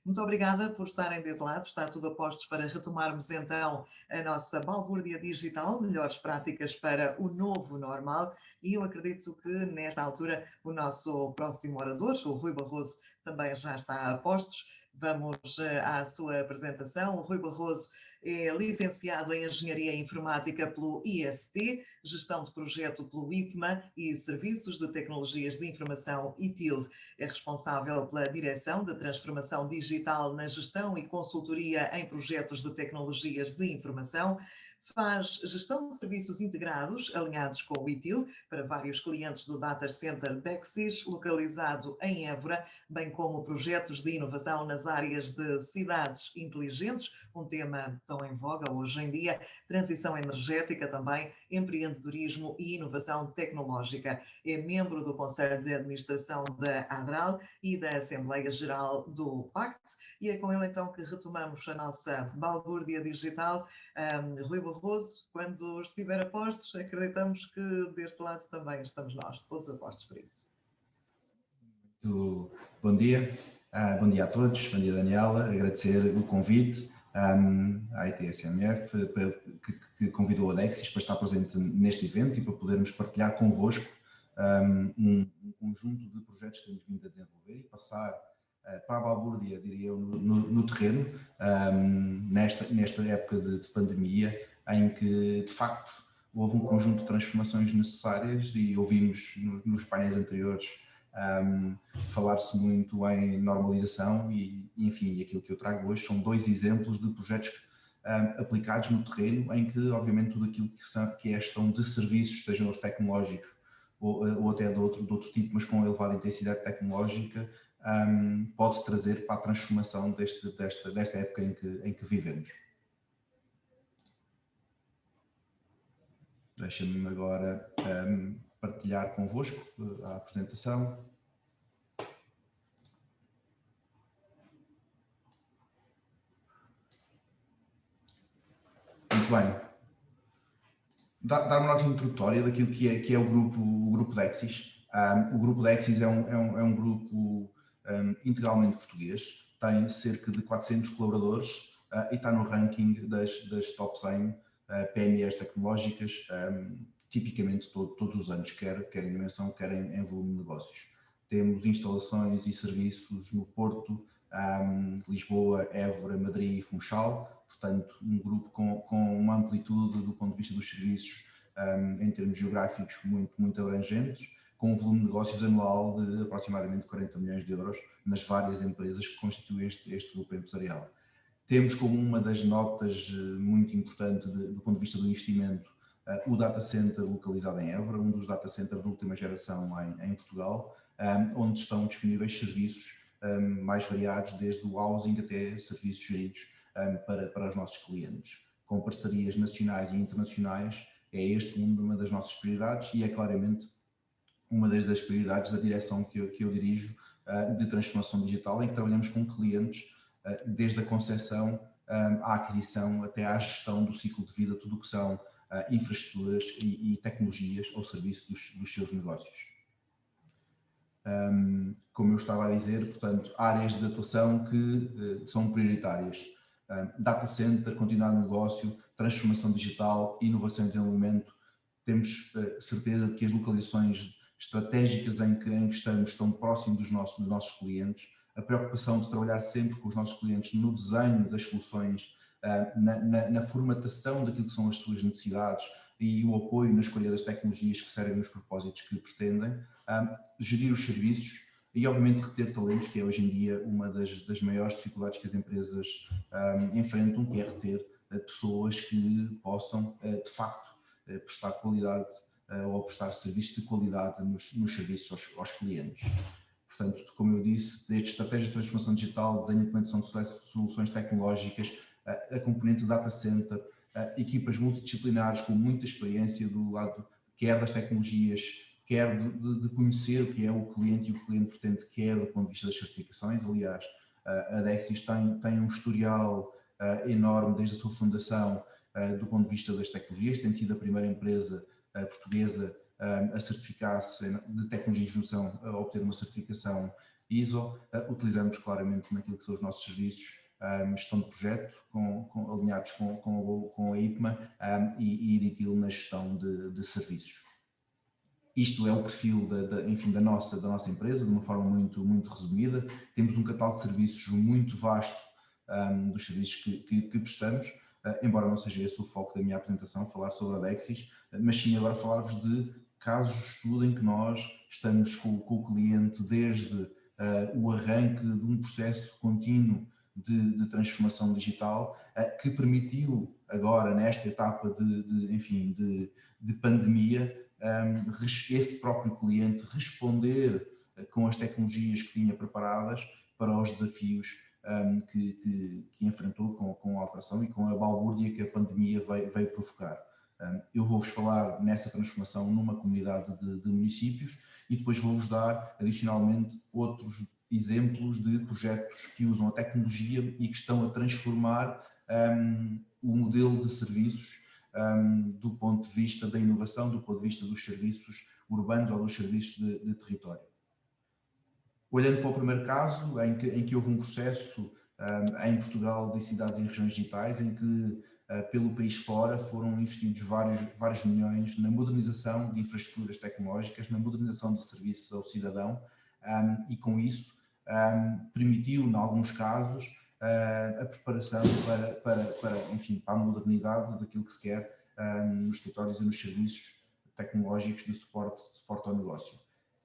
Muito obrigada por estarem desse lado. Está tudo a postos para retomarmos então a nossa balbúrdia digital, melhores práticas para o novo normal. E eu acredito que nesta altura o nosso próximo orador, o Rui Barroso, também já está a postos. Vamos à sua apresentação. O Rui Barroso é licenciado em Engenharia Informática pelo IST, Gestão de Projeto pelo IPMA e Serviços de Tecnologias de Informação ITIL. É responsável pela direção de transformação digital na gestão e consultoria em projetos de tecnologias de informação. Faz gestão de serviços integrados alinhados com o ITIL para vários clientes do Data Center Dexis, localizado em Évora, bem como projetos de inovação nas áreas de cidades inteligentes, um tema tão em voga hoje em dia, transição energética também, empreendedorismo e inovação tecnológica. É membro do Conselho de Administração da ADRAL e da Assembleia Geral do PACT, e é com ele então que retomamos a nossa balbúrdia digital. Rui Barroso, quando estiver a postos, acreditamos que deste lado também estamos nós, todos a postos por isso. Bom dia a todos, bom dia Daniela, agradecer o convite à ITSMF que convidou a Dexis para estar presente neste evento e para podermos partilhar convosco um conjunto de projetos que temos vindo a desenvolver e passar para a balbúrdia, diria eu, no terreno, nesta época de pandemia, em que de facto houve um conjunto de transformações necessárias e ouvimos nos painéis anteriores falar-se muito em normalização e, enfim, aquilo que eu trago hoje são dois exemplos de projetos aplicados no terreno em que, obviamente, tudo aquilo que é gestão de serviços, sejam os tecnológicos ou até de outro tipo, mas com elevada intensidade tecnológica, pode-se trazer para a transformação desta época em que vivemos. Deixa-me agora partilhar convosco a apresentação. Muito bem. Dar uma nota introdutória daquilo que é o grupo Dexis. O grupo Dexis é um grupo integralmente português, tem cerca de 400 colaboradores e está no ranking das top 100 PMEs tecnológicas, tipicamente todos os anos, quer em dimensão, quer em volume de negócios. Temos instalações e serviços no Porto, Lisboa, Évora, Madrid e Funchal, portanto um grupo com uma amplitude do ponto de vista dos serviços em termos geográficos muito abrangentes, com um volume de negócios anual de aproximadamente 40 milhões de euros nas várias empresas que constituem este grupo empresarial. Temos como uma das notas muito importante do ponto de vista do investimento o data center localizado em Évora, um dos data centers de última geração em Portugal, onde estão disponíveis serviços mais variados, desde o housing até serviços geridos para os nossos clientes. Com parcerias nacionais e internacionais, é este uma das nossas prioridades e é claramente uma das prioridades da direção que eu dirijo de transformação digital, em que trabalhamos com clientes desde a concepção à aquisição até à gestão do ciclo de vida, tudo o que são infraestruturas e tecnologias ao serviço dos seus negócios. Como eu estava a dizer, portanto, áreas de atuação que são prioritárias. Data center, continuidade de negócio, transformação digital, inovação e desenvolvimento. Temos certeza de que as localizações estratégicas em que estamos estão próximos dos nossos clientes. A preocupação de trabalhar sempre com os nossos clientes no desenho das soluções, na formatação daquilo que são as suas necessidades e o apoio na escolha das tecnologias que servem os propósitos que pretendem, gerir os serviços e, obviamente, reter talentos, que é hoje em dia uma das maiores dificuldades que as empresas enfrentam, que é reter pessoas que possam, de facto, prestar qualidade ou prestar serviços de qualidade nos serviços aos clientes. Portanto, como eu disse, desde estratégias de transformação digital, desenho e implementação de soluções tecnológicas, a componente do data center, equipas multidisciplinares com muita experiência do lado, quer das tecnologias, quer de conhecer o que é o cliente e o cliente pretende, quer do ponto de vista das certificações. Aliás, a Dexis tem um historial enorme desde a sua fundação do ponto de vista das tecnologias, tem sido a primeira empresa portuguesa a certificar-se de tecnologia de informação, a obter uma certificação ISO, utilizamos claramente naquilo que são os nossos serviços gestão de projeto, alinhados com a IPMA e IDITIL na gestão de serviços. Isto é o perfil enfim, da nossa empresa, de uma forma muito resumida. Temos um catálogo de serviços muito vasto dos serviços que prestamos, embora não seja esse o foco da minha apresentação, falar sobre a Dexis, mas sim agora falar-vos de casos de estudo em que nós estamos com o cliente desde o arranque de um processo contínuo de transformação digital, que permitiu agora, nesta etapa de pandemia, esse próprio cliente responder com as tecnologias que tinha preparadas para os desafios que enfrentou com a alteração e com a balbúrdia que a pandemia veio provocar. Eu vou-vos falar nessa transformação numa comunidade de municípios e depois vou-vos dar adicionalmente outros exemplos de projetos que usam a tecnologia e que estão a transformar o modelo de serviços do ponto de vista da inovação, do ponto de vista dos serviços urbanos ou dos serviços de território. Olhando para o primeiro caso, em que houve um processo em Portugal de cidades e regiões digitais, em que pelo país fora foram investidos vários milhões na modernização de infraestruturas tecnológicas, na modernização de serviços ao cidadão, e com isso permitiu, em alguns casos, a preparação para a modernidade daquilo que se quer nos territórios e nos serviços tecnológicos de suporte ao negócio.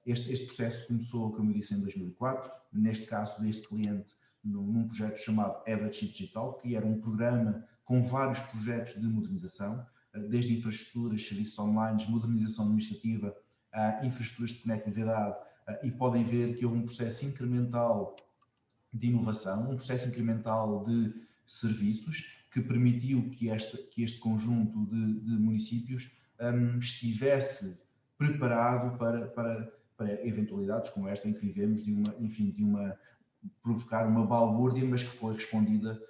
Este processo começou, como eu disse, em 2004, neste caso deste cliente, num projeto chamado EvaChip Digital, que era um programa com vários projetos de modernização, desde infraestruturas, serviços online, modernização administrativa, infraestruturas de conectividade, e podem ver que houve um processo incremental de inovação, um processo incremental de serviços que permitiu que este conjunto de municípios estivesse preparado para eventualidades como esta em que vivemos, provocar uma balbúrdia, mas que foi respondida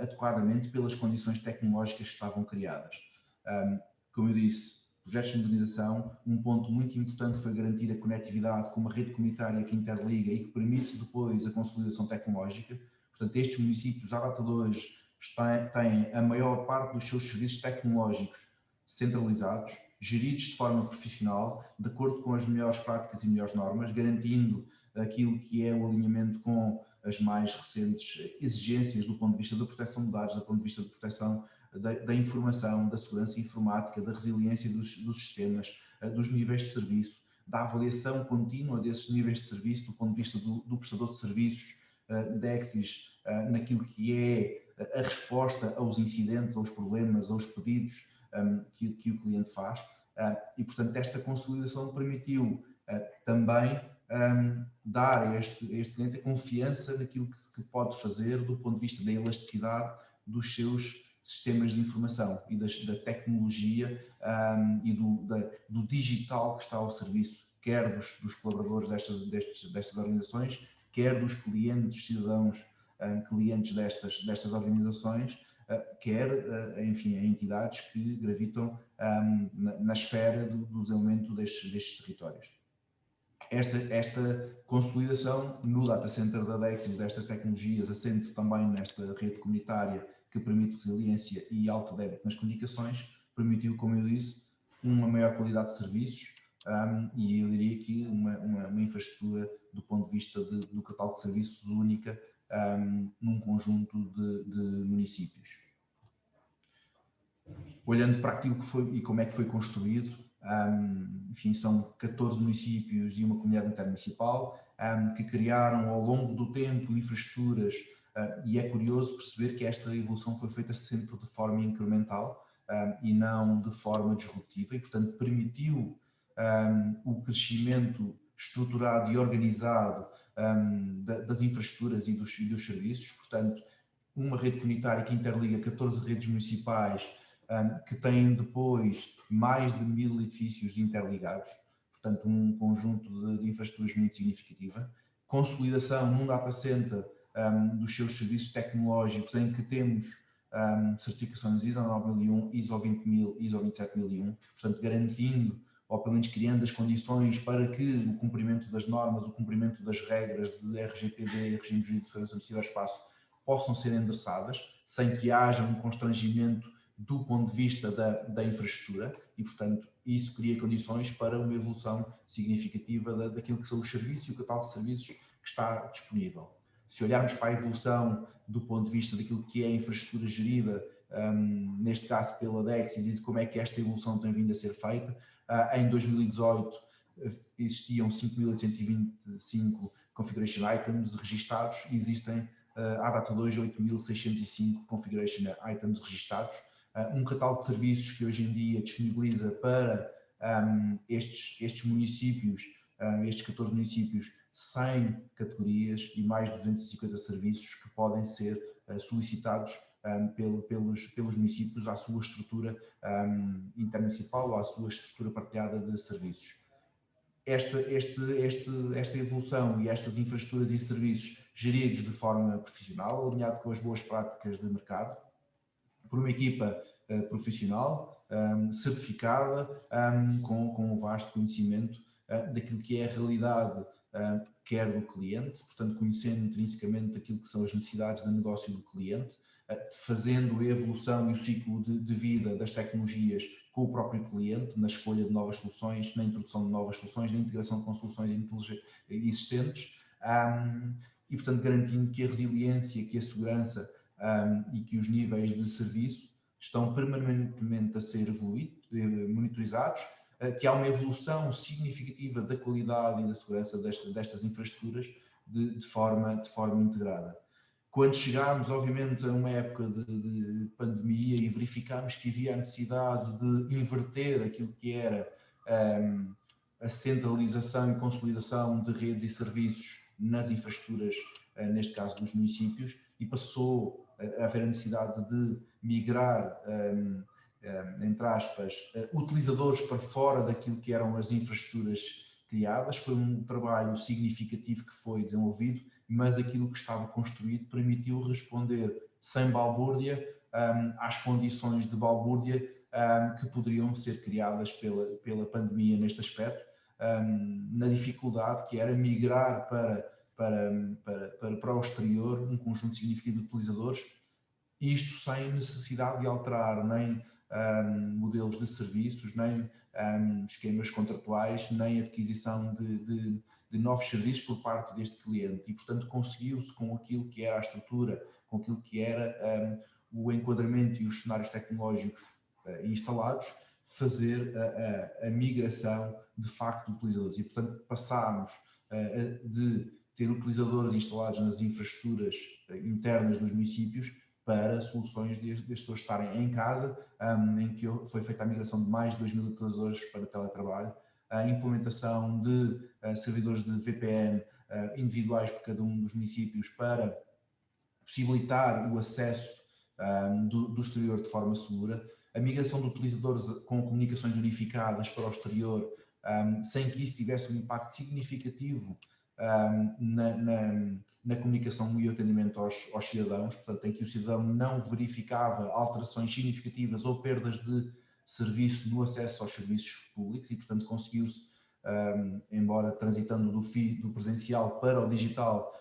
adequadamente pelas condições tecnológicas que estavam criadas. Como eu disse, projetos de modernização, um ponto muito importante foi garantir a conectividade com uma rede comunitária que interliga e que permite depois a consolidação tecnológica. Portanto, estes municípios, à data de hoje, têm a maior parte dos seus serviços tecnológicos centralizados, geridos de forma profissional, de acordo com as melhores práticas e melhores normas, garantindo aquilo que é o alinhamento com as mais recentes exigências do ponto de vista da proteção de dados, do ponto de vista da proteção da informação, da segurança informática, da resiliência dos sistemas, dos níveis de serviço, da avaliação contínua desses níveis de serviço do ponto de vista do prestador de serviços Dexis, naquilo que é a resposta aos incidentes, aos problemas, aos pedidos que o cliente faz. E, portanto, esta consolidação permitiu também dar a este cliente a confiança naquilo que pode fazer do ponto de vista da elasticidade dos seus sistemas de informação e da tecnologia e do digital que está ao serviço, quer dos colaboradores destas organizações, quer dos clientes, cidadãos, clientes destas organizações, quer, enfim, a entidades que gravitam na esfera do desenvolvimento destes territórios. Esta consolidação no data center da Dexis destas tecnologias, assente também nesta rede comunitária que permite resiliência e alto débito nas comunicações, permitiu, como eu disse, uma maior qualidade de serviços e eu diria que uma infraestrutura do ponto de vista do catálogo de serviços única num conjunto de municípios. Olhando para aquilo que foi e como é que foi construído, enfim, são 14 municípios e uma comunidade intermunicipal que criaram ao longo do tempo infraestruturas e é curioso perceber que esta evolução foi feita sempre de forma incremental e não de forma disruptiva e, portanto, permitiu o crescimento estruturado e organizado das infraestruturas e dos serviços, portanto, uma rede comunitária que interliga 14 redes municipais que têm depois mais de 1000 edifícios interligados, portanto um conjunto de infraestruturas muito significativa, consolidação num data center dos seus serviços tecnológicos em que temos certificações ISO 9001, ISO 20000, ISO 27001, portanto garantindo ou pelo menos criando as condições para que o cumprimento das normas, o cumprimento das regras de RGPD, Regime Jurídico de Segurança do Ciberespaço, possam ser endereçadas, sem que haja um constrangimento do ponto de vista da infraestrutura e, portanto, isso cria condições para uma evolução significativa daquilo que são os serviços e o catálogo de serviços que está disponível. Se olharmos para a evolução do ponto de vista daquilo que é a infraestrutura gerida, neste caso pela Dexis, e de como é que esta evolução tem vindo a ser feita, em 2018 existiam 5.825 configuration items registados, e existem à data de hoje 8.605 configuration items registados. Um catálogo de serviços que hoje em dia disponibiliza para estes municípios, estes 14 municípios, 100 categorias e mais de 250 serviços que podem ser solicitados pelos municípios à sua estrutura intermunicipal ou à sua estrutura partilhada de serviços. Esta evolução e estas infraestruturas e serviços geridos de forma profissional, alinhado com as boas práticas de mercado, por uma equipa profissional, certificada, com um vasto conhecimento daquilo que é a realidade, quer do cliente, portanto conhecendo intrinsecamente aquilo que são as necessidades de negócio do cliente, fazendo a evolução e o ciclo de vida das tecnologias com o próprio cliente, na escolha de novas soluções, na introdução de novas soluções, na integração com soluções existentes, e portanto garantindo que a resiliência, que a segurança e que os níveis de serviço estão permanentemente a ser monitorizados, que há uma evolução significativa da qualidade e da segurança destas infraestruturas de forma integrada. Quando chegámos, obviamente, a uma época de pandemia e verificámos que havia a necessidade de inverter aquilo que era a centralização e consolidação de redes e serviços nas infraestruturas, neste caso dos municípios, e passou a haver a necessidade de migrar, entre aspas, utilizadores para fora daquilo que eram as infraestruturas criadas. Foi um trabalho significativo que foi desenvolvido, mas aquilo que estava construído permitiu responder sem balbúrdia às condições de balbúrdia que poderiam ser criadas pela pandemia neste aspecto, na dificuldade que era migrar para o exterior um conjunto significativo de utilizadores, isto sem necessidade de alterar nem modelos de serviços, nem esquemas contratuais, nem adquisição de novos serviços por parte deste cliente, e portanto conseguiu-se, com aquilo que era a estrutura, com aquilo que era o enquadramento e os cenários tecnológicos instalados, fazer a migração de facto de utilizadores, e portanto passámos de ter utilizadores instalados nas infraestruturas internas dos municípios para soluções de pessoas estarem em casa, em que foi feita a migração de mais de 2.000 utilizadores para teletrabalho, a implementação de servidores de VPN individuais por cada um dos municípios para possibilitar o acesso do exterior de forma segura, a migração de utilizadores com comunicações unificadas para o exterior, sem que isso tivesse um impacto significativo na comunicação e atendimento aos cidadãos, portanto, em que o cidadão não verificava alterações significativas ou perdas de serviço no acesso aos serviços públicos, e portanto conseguiu-se, embora transitando do presencial para o digital,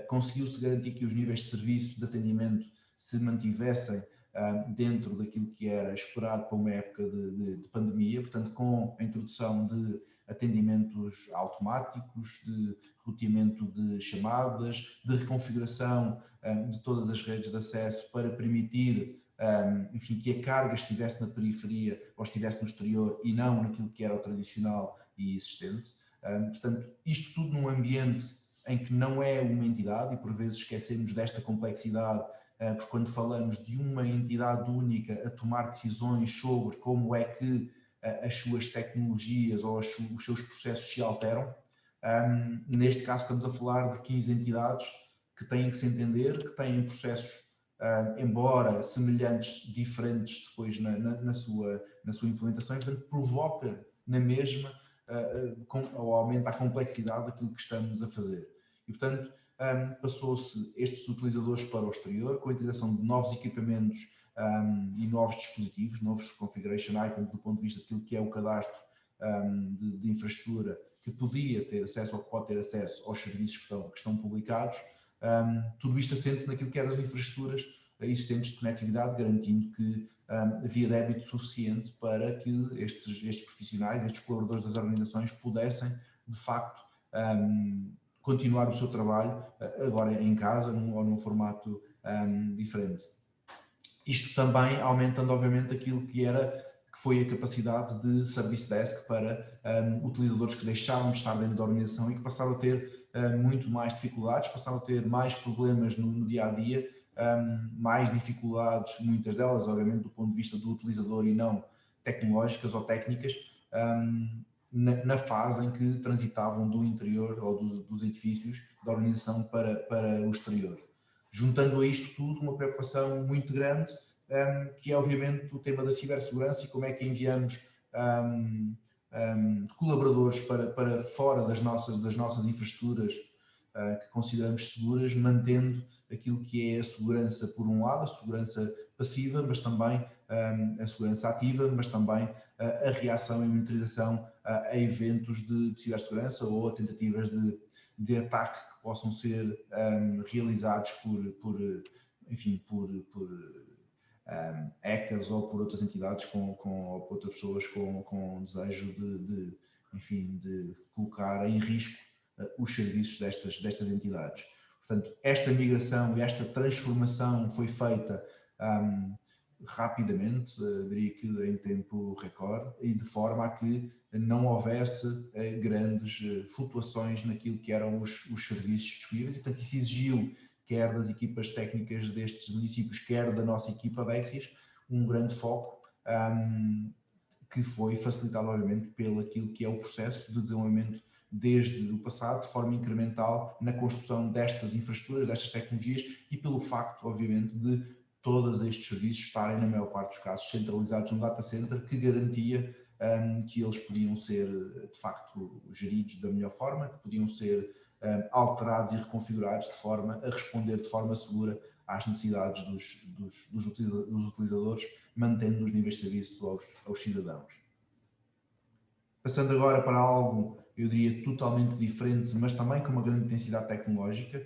conseguiu-se garantir que os níveis de serviço de atendimento se mantivessem dentro daquilo que era esperado para uma época de pandemia, portanto com a introdução de atendimentos automáticos, de roteamento de chamadas, de reconfiguração de todas as redes de acesso para permitir, enfim, que a carga estivesse na periferia ou estivesse no exterior e não naquilo que era o tradicional e existente. Portanto, isto tudo num ambiente em que não é uma entidade, e por vezes esquecemos desta complexidade, porque quando falamos de uma entidade única a tomar decisões sobre como é que as suas tecnologias ou os seus processos se alteram, neste caso estamos a falar de 15 entidades que têm que se entender, que têm processos, embora semelhantes, diferentes depois na sua implementação, e portanto provoca na mesma ou aumenta a complexidade daquilo que estamos a fazer. E portanto passou-se estes utilizadores para o exterior, com a integração de novos equipamentos e novos dispositivos, novos configuration items do ponto de vista daquilo que é o cadastro de infraestrutura que podia ter acesso ou que pode ter acesso aos serviços que estão publicados, tudo isto assente naquilo que eram as infraestruturas existentes de conectividade, garantindo que havia débito suficiente para que estes profissionais, estes colaboradores das organizações pudessem, de facto, continuar o seu trabalho agora em casa ou num formato diferente. Isto também aumentando, obviamente, aquilo que foi a capacidade de service desk para utilizadores que deixavam de estar dentro da organização e que passaram a ter muito mais dificuldades, passaram a ter mais problemas no dia-a-dia, mais dificuldades, muitas delas, obviamente, do ponto de vista do utilizador e não tecnológicas ou técnicas, na fase em que transitavam do interior ou dos edifícios da organização para o exterior. Juntando a isto tudo, uma preocupação muito grande, que é obviamente o tema da cibersegurança e como é que enviamos colaboradores para fora das nossas infraestruturas que consideramos seguras, mantendo aquilo que é a segurança, por um lado, a segurança passiva, mas também a segurança ativa, mas também a reação e monitorização a eventos de cibersegurança ou a tentativas de ataque que possam ser realizados por hackers ou por outras entidades ou por outras pessoas com desejo de colocar em risco os serviços destas entidades. Portanto, esta migração e esta transformação foi feita rapidamente, diria que em tempo recorde, e de forma a que não houvesse grandes flutuações naquilo que eram os serviços disponíveis, e portanto isso exigiu, quer das equipas técnicas destes municípios, quer da nossa equipa de EXIS, um grande foco que foi facilitado, obviamente, pelo aquilo que é o processo de desenvolvimento desde o passado, de forma incremental, na construção destas infraestruturas, destas tecnologias e pelo facto, obviamente, de todos estes serviços estarem, na maior parte dos casos, centralizados num data center que garantia que eles podiam ser, de facto, geridos da melhor forma, que podiam ser alterados e reconfigurados de forma a responder de forma segura às necessidades dos utilizadores, mantendo os níveis de serviço aos cidadãos. Passando agora para algo, eu diria, totalmente diferente, mas também com uma grande intensidade tecnológica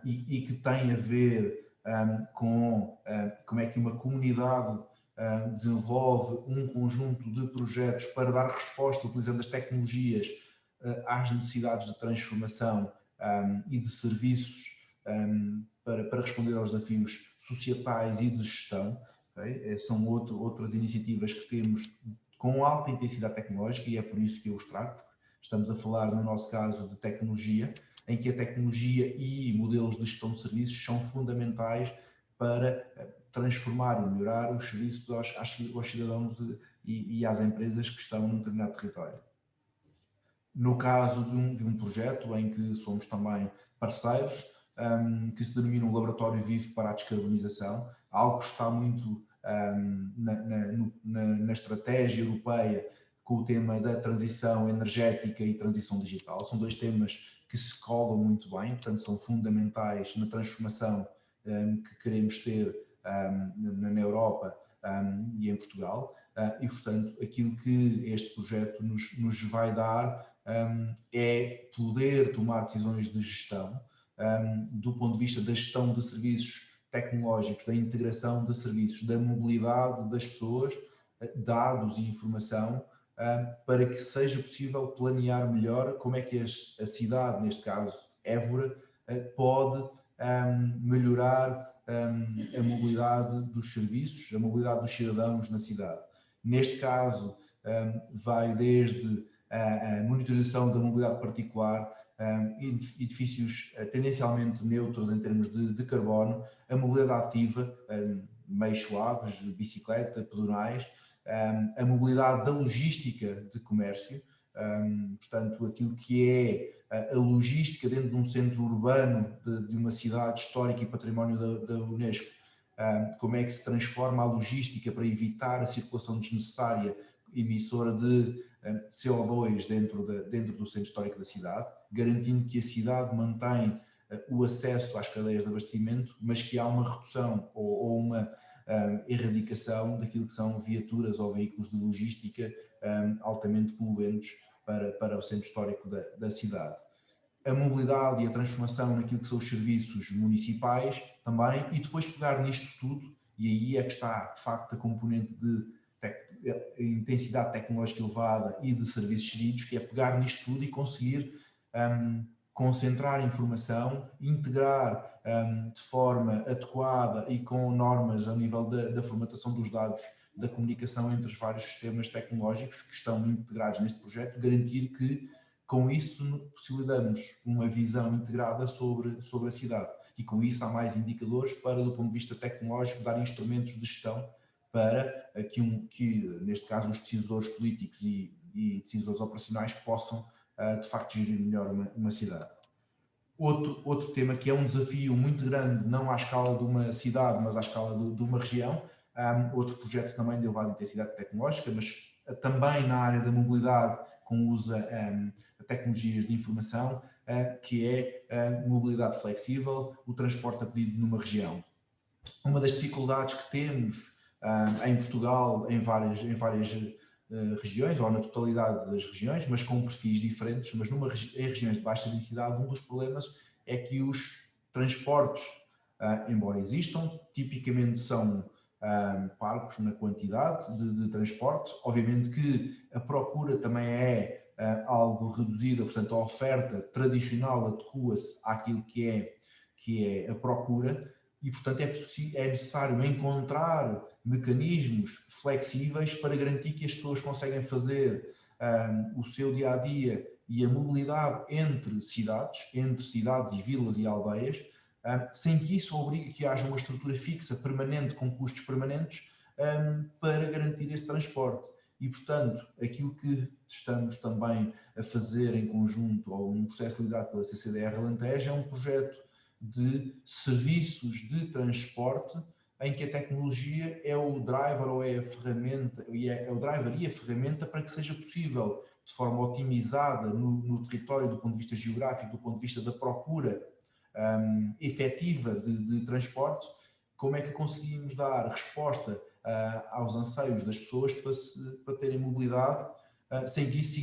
e que tem a ver com como é que uma comunidade desenvolve um conjunto de projetos para dar resposta, utilizando as tecnologias, às necessidades de transformação e de serviços para responder aos desafios societais e de gestão. Okay? São outras iniciativas que temos com alta intensidade tecnológica e é por isso que eu os trago. Estamos a falar, no nosso caso, de tecnologia, em que a tecnologia e modelos de gestão de serviços são fundamentais para transformar e melhorar os serviços aos cidadãos e às empresas que estão num determinado território. No caso de um projeto em que somos também parceiros, que se denomina o Laboratório Vivo para a Descarbonização, algo que está muito na estratégia europeia com o tema da transição energética e transição digital. São dois temas que se colam muito bem, portanto são fundamentais na transformação que queremos ter na Europa e em Portugal. E, portanto, aquilo que este projeto nos vai dar é poder tomar decisões de gestão do ponto de vista da gestão de serviços tecnológicos, da integração de serviços, da mobilidade das pessoas, dados e informação, para que seja possível planear melhor como é que a cidade, neste caso Évora, pode melhorar a mobilidade dos serviços, a mobilidade dos cidadãos na cidade. Neste caso, vai desde a monitorização da mobilidade particular, edifícios tendencialmente neutros em termos de carbono, a mobilidade ativa, meios suaves, bicicleta, pedonais, a mobilidade da logística de comércio, portanto, aquilo que é a logística dentro de um centro urbano de uma cidade histórica e património da Unesco, como é que se transforma a logística para evitar a circulação desnecessária emissora de CO2 dentro do centro histórico da cidade, garantindo que a cidade mantém o acesso às cadeias de abastecimento, mas que há uma redução ou uma erradicação daquilo que são viaturas ou veículos de logística altamente poluentes para o centro histórico da cidade. A mobilidade e a transformação naquilo que são os serviços municipais também, e depois pegar nisto tudo, e aí é que está de facto a componente de intensidade tecnológica elevada e de serviços geridos, que é pegar nisto tudo e conseguir concentrar informação, integrar de forma adequada e com normas a nível da formatação dos dados, da comunicação entre os vários sistemas tecnológicos que estão integrados neste projeto, garantir que com isso possibilitamos uma visão integrada sobre a cidade, e com isso há mais indicadores para, do ponto de vista tecnológico, dar instrumentos de gestão para que neste caso, os decisores políticos e decisores operacionais possam, de facto, gerir melhor uma cidade. Outro tema que é um desafio muito grande, não à escala de uma cidade, mas à escala de uma região, outro projeto também de elevada intensidade tecnológica, mas também na área da mobilidade, com uso a tecnologias de informação, que é a mobilidade flexível, o transporte a pedido numa região. Uma das dificuldades que temos em Portugal, em várias regiões, ou na totalidade das regiões, mas com perfis diferentes, mas em regiões de baixa densidade, um dos problemas é que os transportes, embora existam, tipicamente são parcos na quantidade de transporte. Obviamente que a procura também é algo reduzida, portanto a oferta tradicional adequa-se àquilo que é a procura, e portanto é necessário encontrar mecanismos flexíveis para garantir que as pessoas conseguem fazer o seu dia-a-dia e a mobilidade entre cidades e vilas e aldeias, sem que isso obrigue que haja uma estrutura fixa, permanente, com custos permanentes, para garantir esse transporte. E, portanto, aquilo que estamos também a fazer em conjunto, ou num processo liderado pela CCDR Alentejo, é um projeto de serviços de transporte em que a tecnologia é o driver ou é a ferramenta, é o driver e a ferramenta para que seja possível, de forma otimizada no território, do ponto de vista geográfico, do ponto de vista da procura efetiva de transporte, como é que conseguimos dar resposta aos anseios das pessoas para terem mobilidade, sem que isso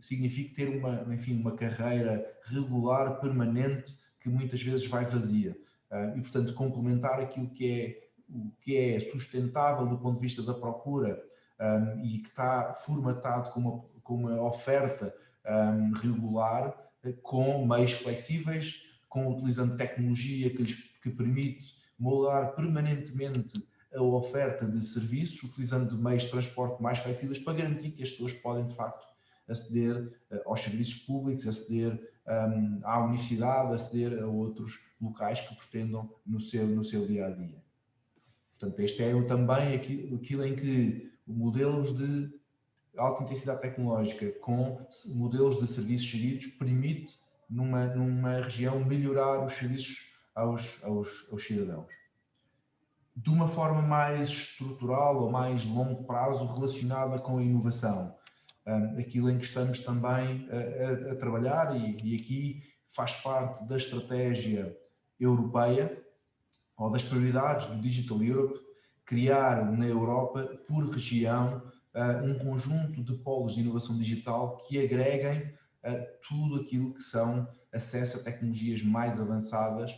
signifique ter uma carreira regular, permanente, que muitas vezes vai vazia. E, portanto, complementar aquilo que é sustentável do ponto de vista da procura e que está formatado com uma oferta regular, com meios flexíveis, utilizando tecnologia que permite moldar permanentemente a oferta de serviços, utilizando meios de transporte mais flexíveis para garantir que as pessoas podem, de facto, aceder aos serviços públicos, aceder à universidade, aceder a outros locais que pretendam no seu dia-a-dia. Portanto, este é também aquilo em que modelos de alta intensidade tecnológica com modelos de serviços geridos permite, numa região, melhorar os serviços aos cidadãos. De uma forma mais estrutural ou mais longo prazo, relacionada com a inovação, aquilo em que estamos também a trabalhar, e aqui faz parte da estratégia europeia, ou das prioridades do Digital Europe, criar na Europa, por região, um conjunto de polos de inovação digital que agreguem tudo aquilo que são acesso a tecnologias mais avançadas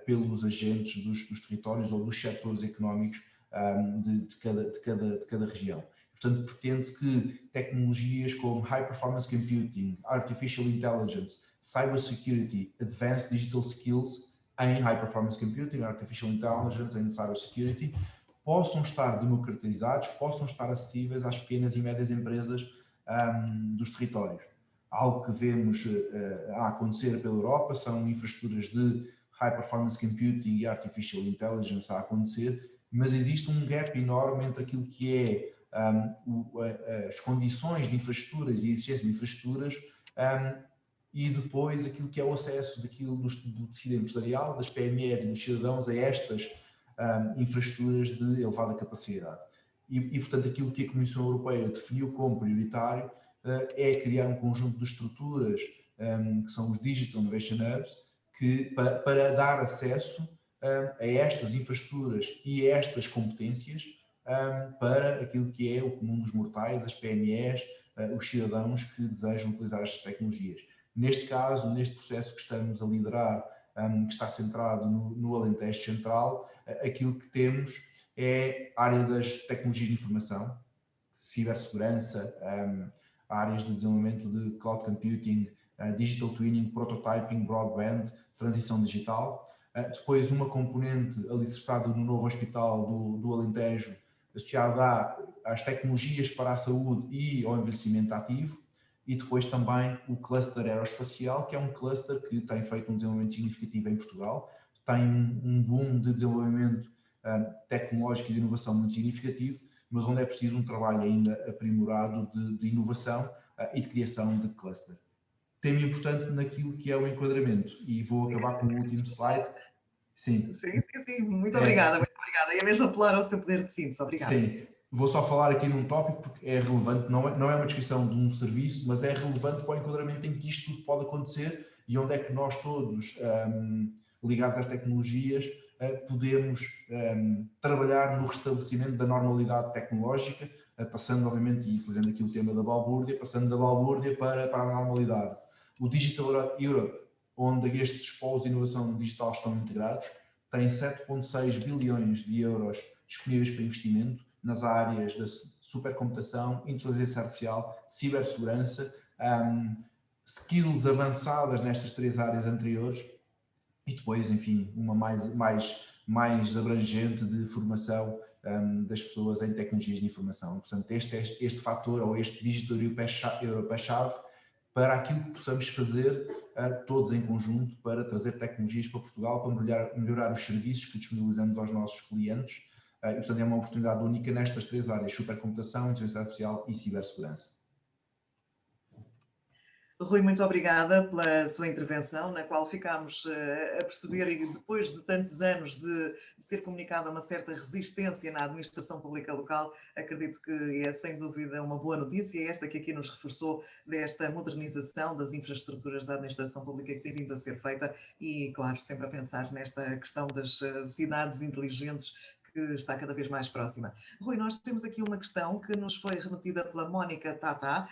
pelos agentes dos territórios ou dos setores económicos de cada região. Portanto, pretende-se que tecnologias como High Performance Computing, Artificial Intelligence, Cybersecurity, Advanced Digital Skills em High Performance Computing, Artificial Intelligence e Cybersecurity possam estar democratizados, possam estar acessíveis às pequenas e médias empresas dos territórios. Algo que vemos a acontecer pela Europa são infraestruturas de High Performance Computing e Artificial Intelligence a acontecer, mas existe um gap enorme entre aquilo que é as condições de infraestruturas e a existência de infraestruturas e depois aquilo que é o acesso do tecido empresarial, das PMEs e dos cidadãos a estas infraestruturas de elevada capacidade. E, portanto, aquilo que a Comissão Europeia definiu como prioritário é criar um conjunto de estruturas que são os Digital Innovation Hubs, para dar acesso a estas infraestruturas e a estas competências para aquilo que é o comum dos mortais, as PMEs, os cidadãos que desejam utilizar estas tecnologias. Neste caso, neste processo que estamos a liderar, que está centrado no Alentejo Central, aquilo que temos é a área das tecnologias de informação, cibersegurança, áreas de desenvolvimento de cloud computing, digital twinning, prototyping, broadband, transição digital. Depois uma componente alicerçada no novo hospital do Alentejo, associada às tecnologias para a saúde e ao envelhecimento ativo. E depois também o cluster aeroespacial, que é um cluster que tem feito um desenvolvimento significativo em Portugal, tem um boom de desenvolvimento tecnológico e de inovação muito significativo, mas onde é preciso um trabalho ainda aprimorado de inovação e de criação de cluster. Tema importante naquilo que é o enquadramento, e vou acabar com o último slide. Sim. Sim. Muito obrigada, muito obrigada. E é mesmo apelar ao seu poder de síntese. Obrigada. Sim. Vou só falar aqui de um tópico porque é relevante, não é uma descrição de um serviço, mas é relevante para o enquadramento em que isto tudo pode acontecer e onde é que nós todos, ligados às tecnologias, podemos trabalhar no restabelecimento da normalidade tecnológica, passando, obviamente, e utilizando aqui o tema da balbúrdia, passando da balbúrdia para a normalidade. O Digital Europe, onde estes polos de inovação digital estão integrados, tem 7,6 bilhões de euros disponíveis para investimento nas áreas da supercomputação, inteligência artificial, cibersegurança, skills avançadas nestas três áreas anteriores e depois, enfim, uma mais abrangente de formação das pessoas em tecnologias de informação. Portanto, este fator ou este Digital Europe é chave para aquilo que possamos fazer todos em conjunto para trazer tecnologias para Portugal, para melhorar os serviços que disponibilizamos aos nossos clientes. E, portanto, é uma oportunidade única nestas três áreas: supercomputação, inteligência artificial e cibersegurança. Rui, muito obrigada pela sua intervenção, na qual ficámos a perceber, e depois de tantos anos de ser comunicada uma certa resistência na administração pública local, acredito que é sem dúvida uma boa notícia, esta que aqui nos reforçou desta modernização das infraestruturas da administração pública que tem vindo a ser feita e, claro, sempre a pensar nesta questão das cidades inteligentes que está cada vez mais próxima. Rui, nós temos aqui uma questão que nos foi remetida pela Mónica Tata,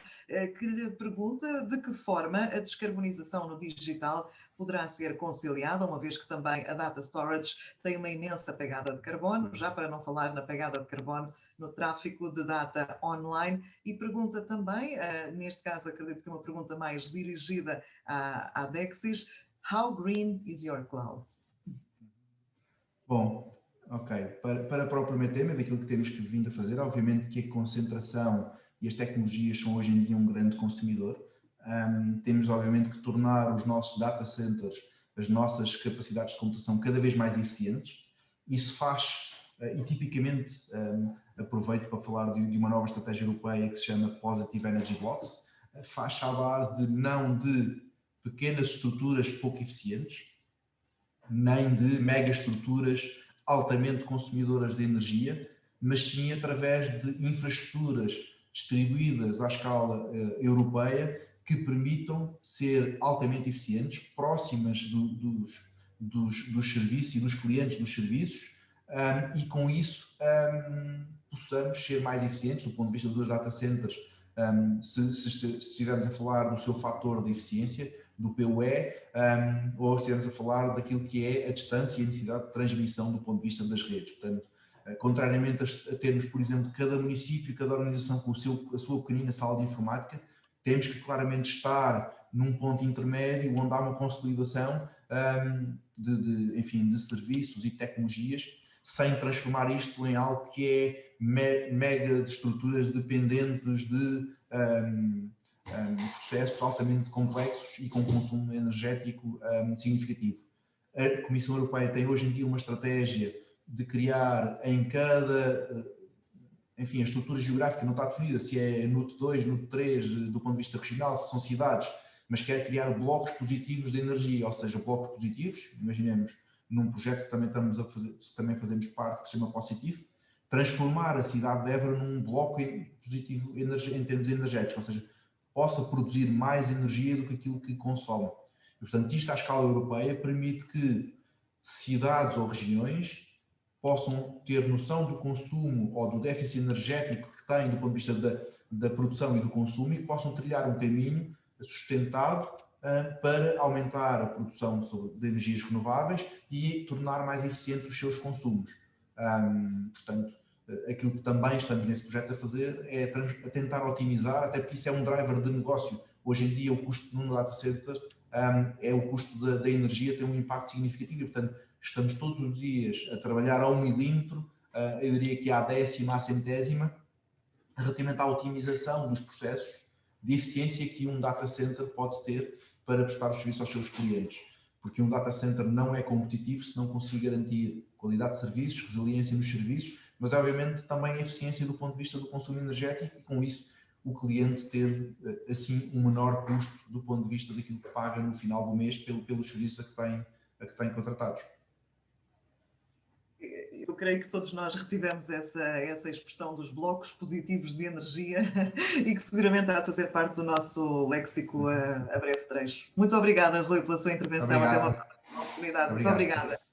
que lhe pergunta de que forma a descarbonização no digital poderá ser conciliada, uma vez que também a data storage tem uma imensa pegada de carbono, já para não falar na pegada de carbono no tráfego de data online, e pergunta também, neste caso acredito que é uma pergunta mais dirigida à Dexis, how green is your cloud? Bom, ok, para propriamente tema daquilo que temos vindo a fazer, obviamente que a concentração e as tecnologias são hoje em dia um grande consumidor. Temos obviamente que tornar os nossos data centers, as nossas capacidades de computação cada vez mais eficientes. Isso faz, e tipicamente aproveito para falar de uma nova estratégia europeia que se chama Positive Energy Blocks, faz à base não de pequenas estruturas pouco eficientes, nem de megaestruturas altamente consumidoras de energia, mas sim através de infraestruturas distribuídas à escala europeia que permitam ser altamente eficientes, próximas dos serviços e dos clientes dos serviços, e com isso possamos ser mais eficientes do ponto de vista dos data centers. Se estivermos a falar do seu fator de eficiência, do PUE, ou estivermos a falar daquilo que é a distância e a necessidade de transmissão do ponto de vista das redes. Portanto, contrariamente a termos, por exemplo, cada município, cada organização com a sua pequenina sala de informática, temos que claramente estar num ponto intermédio onde há uma consolidação de serviços e tecnologias, sem transformar isto em algo que é mega de estruturas dependentes de processos altamente complexos e com consumo energético significativo. A Comissão Europeia tem hoje em dia uma estratégia de criar em cada, enfim, a estrutura geográfica não está definida, se é NUT 2, NUT 3, do ponto de vista regional, se são cidades, mas quer criar blocos positivos de energia, ou seja, blocos positivos, imaginemos num projeto que também estamos a fazer, também fazemos parte, que se chama Positive, transformar a cidade de Évora num bloco positivo em termos energéticos, ou seja, possa produzir mais energia do que aquilo que consome. E, portanto, isto à escala europeia permite que cidades ou regiões possam ter noção do consumo ou do déficit energético que têm do ponto de vista da produção e do consumo e que possam trilhar um caminho sustentado para aumentar a produção de energias renováveis e tornar mais eficientes os seus consumos. Portanto, aquilo que também estamos nesse projeto a fazer é a tentar otimizar, até porque isso é um driver de negócio. Hoje em dia o custo num data center é o custo da energia, tem um impacto significativo e, portanto, estamos todos os dias a trabalhar ao milímetro, eu diria que à décima, à centésima, relativamente à otimização dos processos de eficiência que um data center pode ter para prestar o serviço aos seus clientes. Porque um data center não é competitivo se não conseguir garantir qualidade de serviços, resiliência nos serviços, mas obviamente também a eficiência do ponto de vista do consumo energético e com isso o cliente ter assim um menor custo do ponto de vista daquilo que paga no final do mês pelos serviços a que tem contratados. Eu creio que todos nós retivemos essa expressão dos blocos positivos de energia e que seguramente há de fazer parte do nosso léxico a breve trecho. Muito obrigada, Rui, pela sua intervenção. Obrigado. Até uma próxima oportunidade. Obrigado. Muito obrigada.